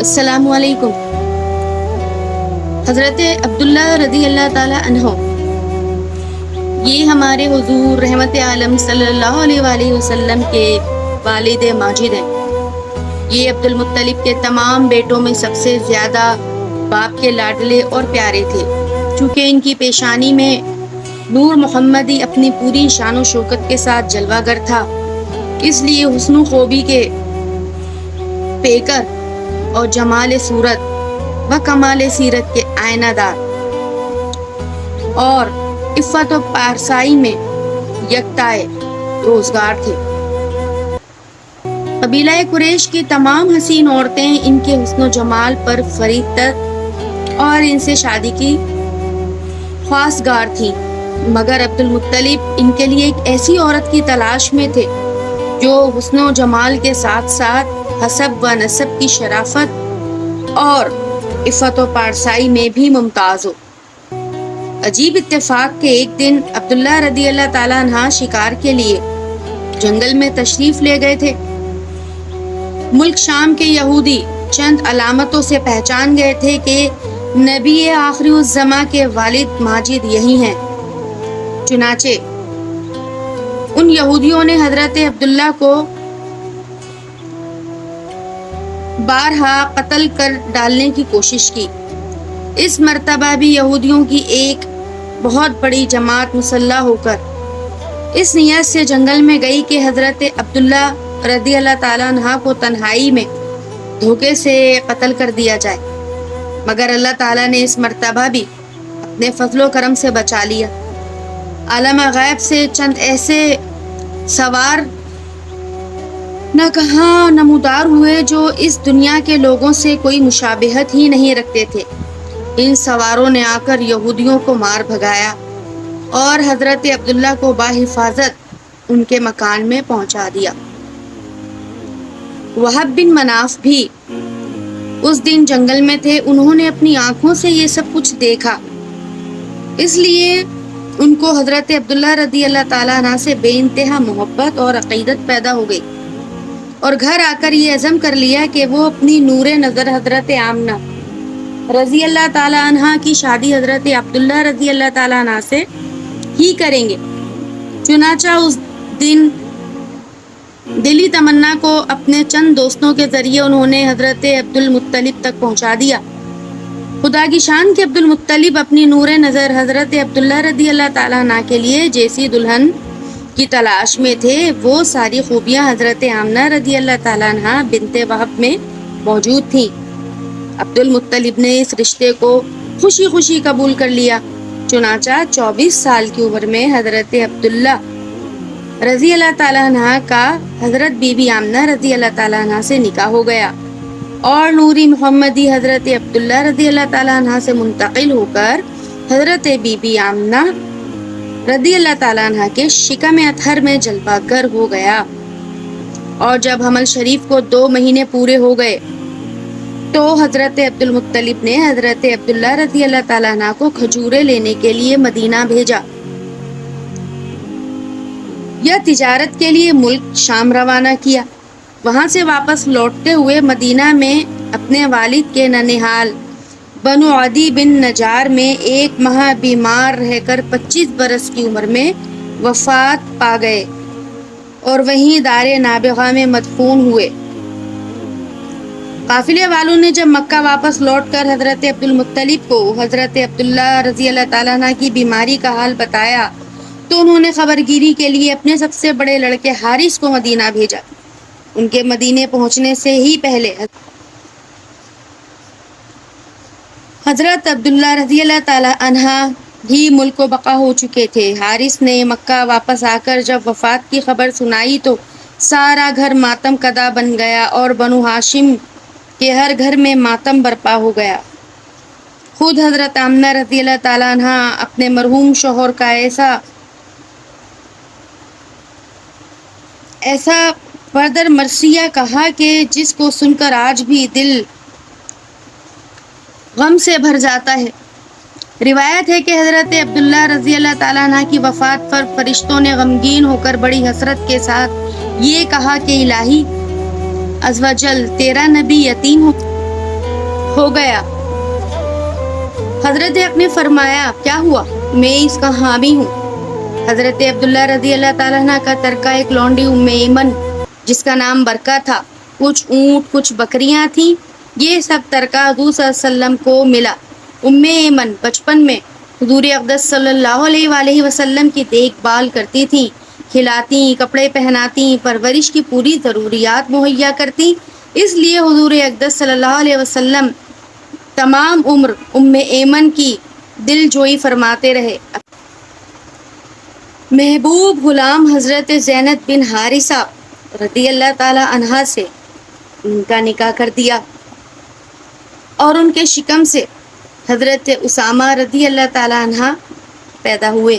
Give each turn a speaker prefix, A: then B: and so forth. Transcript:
A: السلام علیکم۔ حضرت عبداللہ رضی اللہ تعالی عنہ یہ ہمارے حضور رحمت عالم صلی اللہ علیہ وآلہ وسلم کے والد ماجد ہیں۔ یہ عبد المطلب کے تمام بیٹوں میں سب سے زیادہ باپ کے لاڈلے اور پیارے تھے۔ چونکہ ان کی پیشانی میں نور محمدی اپنی پوری شان و شوکت کے ساتھ جلوہ گر تھا، اس لیے حسن و خوبی کے پیکر اور جمال صورت و کمال سیرت کے آئینہ دار اور عفت و پارسائی میں یکتائے روزگار تھے۔ قبیلہ قریش کی تمام حسین عورتیں ان کے حسن و جمال پر فرید تر اور ان سے شادی کی خواستگار تھیں، مگر عبد المطلب ان کے لیے ایک ایسی عورت کی تلاش میں تھے جو حسن و جمال کے ساتھ ساتھ حسب و نسب کی شرافت اور عفت و پارسائی میں بھی ممتاز ہو۔ عجیب اتفاق کہ ایک دن عبداللہ رضی اللہ تعالیٰ عنہ شکار کے لیے جنگل میں تشریف لے گئے تھے۔ ملک شام کے یہودی چند علامتوں سے پہچان گئے تھے کہ نبی آخری الزماں کے والد ماجد یہی ہیں۔ چنانچہ ان یہودیوں نے حضرت عبداللہ کو بارہا قتل کر ڈالنے کی کوشش کی۔ اس مرتبہ بھی یہودیوں کی ایک بہت بڑی جماعت مسلح ہو کر اس نیت سے جنگل میں گئی کہ حضرت عبداللہ رضی اللہ تعالیٰ عنہ کو تنہائی میں دھوکے سے قتل کر دیا جائے، مگر اللہ تعالیٰ نے اس مرتبہ بھی اپنے فضل و کرم سے بچا لیا۔ عالم غیب سے چند ایسے سوار نہ کہاں نمودار ہوئے جو اس دنیا کے لوگوں سے کوئی مشابہت ہی نہیں رکھتے تھے۔ ان سواروں نے آ کر یہودیوں کو مار بھگایا اور حضرت عبداللہ کو بحفاظت ان کے مکان میں پہنچا دیا۔ وہب بن مناف بھی اس دن جنگل میں تھے، انہوں نے اپنی آنکھوں سے یہ سب کچھ دیکھا، اس لیے ان کو حضرت عبداللہ رضی اللہ تعالیٰ عنہ سے بے انتہا محبت اور عقیدت پیدا ہو گئی، اور گھر آ کر یہ عزم کر لیا کہ وہ اپنی نور نظر حضرت آمنہ رضی اللہ تعالیٰ عنہ کی شادی حضرت عبداللہ رضی اللہ تعالیٰ عنہ سے ہی کریں گے۔ چنانچہ اس دن دلی تمنا کو اپنے چند دوستوں کے ذریعے انہوں نے حضرت عبد المطلب تک پہنچا دیا۔ خدا کی شان کے عبد المطلب اپنی نور نظر حضرت عبداللہ رضی اللہ تعالیٰ عنہ کے لیے جیسی دلہن کی تلاش میں تھے، وہ ساری خوبیاں حضرت آمنہ رضی اللہ تعالیٰ عنہ بنت وہب میں موجود تھیں۔ عبد المطلب نے اس رشتے کو خوشی خوشی قبول کر لیا۔ چنانچہ 24 سال کی عمر میں حضرت عبداللہ رضی اللہ تعالیٰ عنہ کا حضرت بی بی آمنہ رضی اللہ تعالیٰ عنہ سے نکاح ہو گیا، اور نوری محمدی حضرت عبداللہ رضی اللہ تعالیٰ عنہ سے منتقل ہو کر حضرت بی بی آمنہ رضی اللہ تعالیٰ عنہ کے شکم اطہر میں جلوہ گر ہو گیا۔ اور جب حمل شریف کو 2 مہینے پورے ہو گئے تو حضرت عبد المطلب نے حضرت عبداللہ رضی اللہ تعالیٰ عنہ کو کھجورے لینے کے لیے مدینہ بھیجا یا تجارت کے لیے ملک شام روانہ کیا۔ وہاں سے واپس لوٹتے ہوئے مدینہ میں اپنے والد کے ننھال بنو عدی بن نجار میں 1 ماہ بیمار رہ کر 25 برس کی عمر میں وفات پا گئے اور وہیں دار نابغہ میں مدفون ہوئے۔ قافلے والوں نے جب مکہ واپس لوٹ کر حضرت عبد المطلب کو حضرت عبداللہ رضی اللہ تعالیٰ عنہ کی بیماری کا حال بتایا تو انہوں نے خبرگیری کے لیے اپنے سب سے بڑے لڑکے حارث کو مدینہ بھیجا۔ ان کے مدینے پہنچنے سے ہی پہلے حضرت عبداللہ رضی اللہ تعالیٰ عنہ ہی ملک و بقا ہو چکے تھے۔ حارث نے مکہ واپس آ کر جب وفات کی خبر سنائی تو سارا گھر ماتم کدا بن گیا اور بنو ہاشم کے ہر گھر میں ماتم برپا ہو گیا۔ خود حضرت آمنہ رضی اللہ تعالیٰ عنہ اپنے مرحوم شوہر کا ایسا پردر مرثیہ کہا کہ جس کو سن کر آج بھی دل غم سے بھر جاتا ہے۔ روایت ہے کہ حضرت عبداللہ رضی اللہ تعالیٰ عنہ کی وفات پر فرشتوں نے غمگین ہو کر بڑی حسرت کے ساتھ یہ کہا کہ الہی عز و جل تیرا نبی یتیم ہو ہو گیا۔ حضرت حق نے فرمایا کیا ہوا؟ میں اس کا حامی ہوں۔ حضرت عبداللہ رضی اللہ تعالیٰ عنہ کا ترکہ ایک لونڈی ام ایمن جس کا نام برکہ تھا، کچھ اونٹ کچھ بکریاں تھیں، یہ سب ترکہ حضور صلی اللہ علیہ وسلم کو ملا۔ ام ایمن بچپن میں حضور اقدس صلی اللہ علیہ وآلہ وسلم کی دیکھ بھال کرتی تھیں، کھلاتی، کپڑے پہناتی، پرورش کی پوری ضروریات مہیا کرتی، اس لیے حضور اقدس صلی اللہ علیہ وسلم تمام عمر ام ایمن کی دل جوئی فرماتے رہے۔ محبوب غلام حضرت زینب بن حارثہ رضی اللہ تعالی عنہا سے ان کا نکاح کر دیا اور ان کے شکم سے حضرت اسامہ رضی اللہ تعالی عنہ پیدا ہوئے۔